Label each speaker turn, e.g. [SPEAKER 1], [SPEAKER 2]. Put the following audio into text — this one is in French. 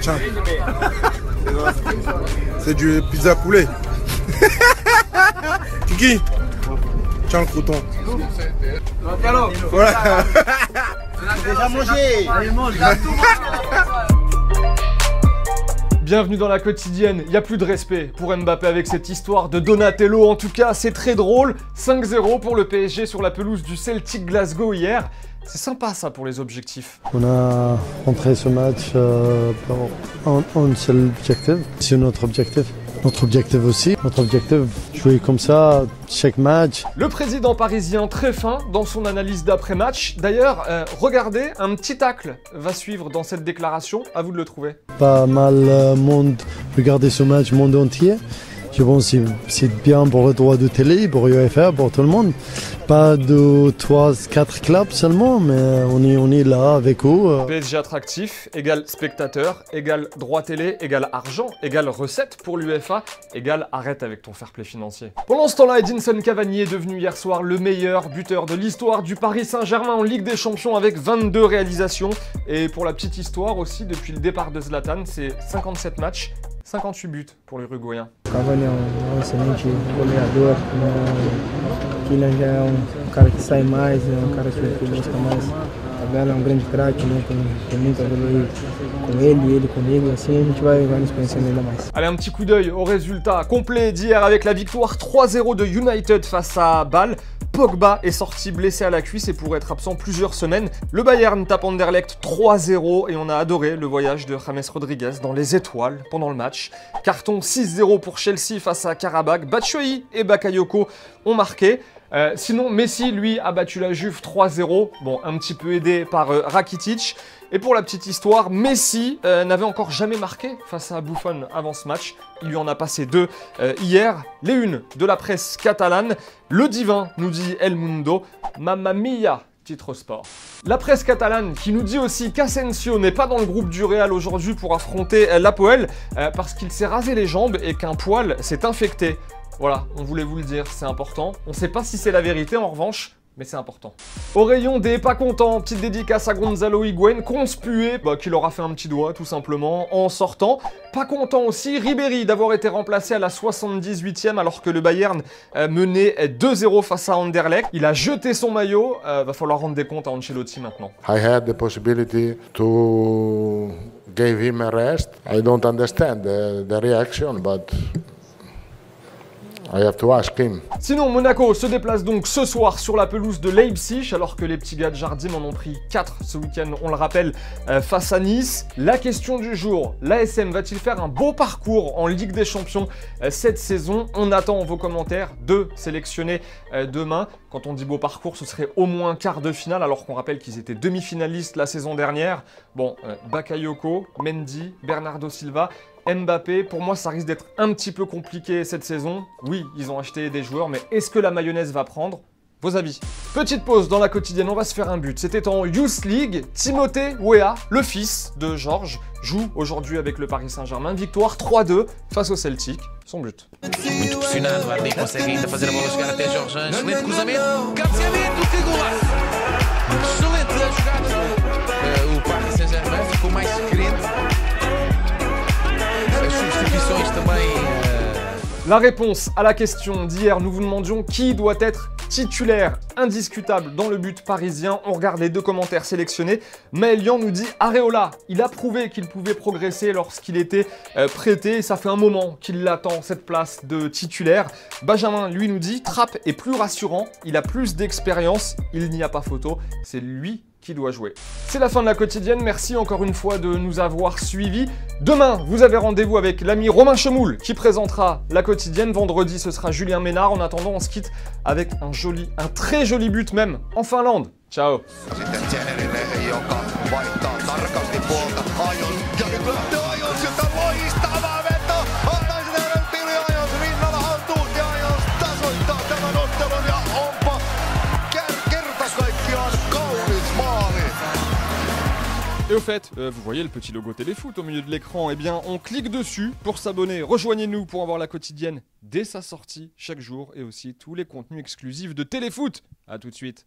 [SPEAKER 1] Tiens. C'est du pizza poulet. Kiki. Tiens le crouton. Voilà.
[SPEAKER 2] Déjà mangé. Allez, mange.
[SPEAKER 3] Bienvenue dans la quotidienne, il n'y a plus de respect pour Mbappé avec cette histoire de Donatello. En tout cas, c'est très drôle. 5-0 pour le PSG sur la pelouse du Celtic Glasgow hier. C'est sympa ça pour les objectifs.
[SPEAKER 4] On a rentré ce match pour un seul objectif. C'est notre objectif. Notre objectif aussi. Notre objectif, jouer comme ça chaque match.
[SPEAKER 3] Le président parisien très fin dans son analyse d'après-match. D'ailleurs, regardez, un petit tacle va suivre dans cette déclaration. À vous de le trouver.
[SPEAKER 4] Pas mal monde regarder ce match, monde entier. Je pense que c'est bien pour le droit de télé, pour UEFA, pour tout le monde. Pas de 3-4 clubs seulement, mais on est là avec eux.
[SPEAKER 3] PSG attractif, égale spectateur, égale droit télé, égale argent, égale recette pour l'UEFA, égale arrête avec ton fair play financier. Pendant ce temps-là, Edinson Cavani est devenu hier soir le meilleur buteur de l'histoire du Paris Saint-Germain en Ligue des Champions avec 22 réalisations. Et pour la petite histoire aussi, depuis le départ de Zlatan, c'est 57 matchs. 58 buts pour l'Uruguayen.
[SPEAKER 5] Cavani é excelente goleador, Kylian já é cara que sai mais, é cara que busca mais tabela, é grande craque, né? Tem muito a evoluir com ele comigo, assim a gente vai nos conhecendo ainda mais.
[SPEAKER 3] Allez, un petit coup d'œil au résultat complet d'hier avec la victoire 3-0 de United face à Bâle. Pogba est sorti blessé à la cuisse et pourrait être absent plusieurs semaines. Le Bayern tape Anderlecht 3-0 et on a adoré le voyage de James Rodriguez dans les étoiles pendant le match. Carton 6-0 pour Chelsea face à Karabakh. Batshuayi et Bakayoko ont marqué. Sinon, Messi, lui, a battu la Juve 3-0. Bon, un petit peu aidé par Rakitic. Et pour la petite histoire, Messi n'avait encore jamais marqué face à Buffon avant ce match. Il lui en a passé 2 hier. Les unes de la presse catalane. Le divin, nous dit El Mundo. Mamma mia, titre sport. La presse catalane qui nous dit aussi qu'Asensio n'est pas dans le groupe du Real aujourd'hui pour affronter l'Apoel parce qu'il s'est rasé les jambes et qu'un poil s'est infecté. Voilà, on voulait vous le dire, c'est important. On ne sait pas si c'est la vérité en revanche, mais c'est important. Au rayon des pas contents, petite dédicace à Gonzalo Higuaín, conspué, qui leur a fait un petit doigt tout simplement en sortant. Pas content aussi, Ribéry d'avoir été remplacé à la 78e alors que le Bayern menait 2-0 face à Anderlecht. Il a jeté son maillot, va falloir rendre des comptes à Ancelotti maintenant.
[SPEAKER 6] I had the possibility to give him a rest. I don't understand the reaction, but I have to ask him.
[SPEAKER 3] Sinon, Monaco se déplace donc ce soir sur la pelouse de Leipzig, alors que les petits gars de Jardim en ont pris 4 ce week-end, on le rappelle, face à Nice. La question du jour, l'ASM va-t-il faire un beau parcours en Ligue des Champions cette saison? On attend vos commentaires, 2 sélectionnés demain. Quand on dit beau parcours, ce serait au moins quart de finale, alors qu'on rappelle qu'ils étaient demi-finalistes la saison dernière. Bon, Bakayoko, Mendy, Bernardo Silva, Mbappé, pour moi ça risque d'être un petit peu compliqué cette saison. Oui, ils ont acheté des joueurs, mais est-ce que la mayonnaise va prendre? Vos avis. Petite pause dans la quotidienne, on va se faire un but. C'était en Youth League. Timothée Weah, le fils de Georges, joue aujourd'hui avec le Paris Saint-Germain. Victoire 3-2 face au Celtic. Son but.
[SPEAKER 7] Muito pressionado, Ardi consegue ainda fazer a bola chegar até Jorge. Excelente cruzamento, cabeceamento, que golaço! Excelente a jogada. O Paris Saint-Germain ficou mais crente. As substituições também.
[SPEAKER 3] La réponse à la question d'hier, nous vous demandions qui doit être titulaire indiscutable dans le but parisien. On regarde les 2 commentaires sélectionnés. Maëlian nous dit Areola, il a prouvé qu'il pouvait progresser lorsqu'il était prêté. Ça fait un moment qu'il l'attend, cette place de titulaire. Benjamin, lui, nous dit Trapp est plus rassurant, il a plus d'expérience, il n'y a pas photo, c'est lui qui doit jouer. C'est la fin de la quotidienne, merci encore une fois de nous avoir suivis. Demain, vous avez rendez-vous avec l'ami Romain Chemoul qui présentera la quotidienne. Vendredi, ce sera Julien Ménard. En attendant, on se quitte avec un très joli but même en Finlande. Ciao. Et au fait, vous voyez le petit logo Téléfoot au milieu de l'écran, eh bien on clique dessus pour s'abonner. Rejoignez-nous pour avoir la quotidienne dès sa sortie chaque jour et aussi tous les contenus exclusifs de Téléfoot. A tout de suite.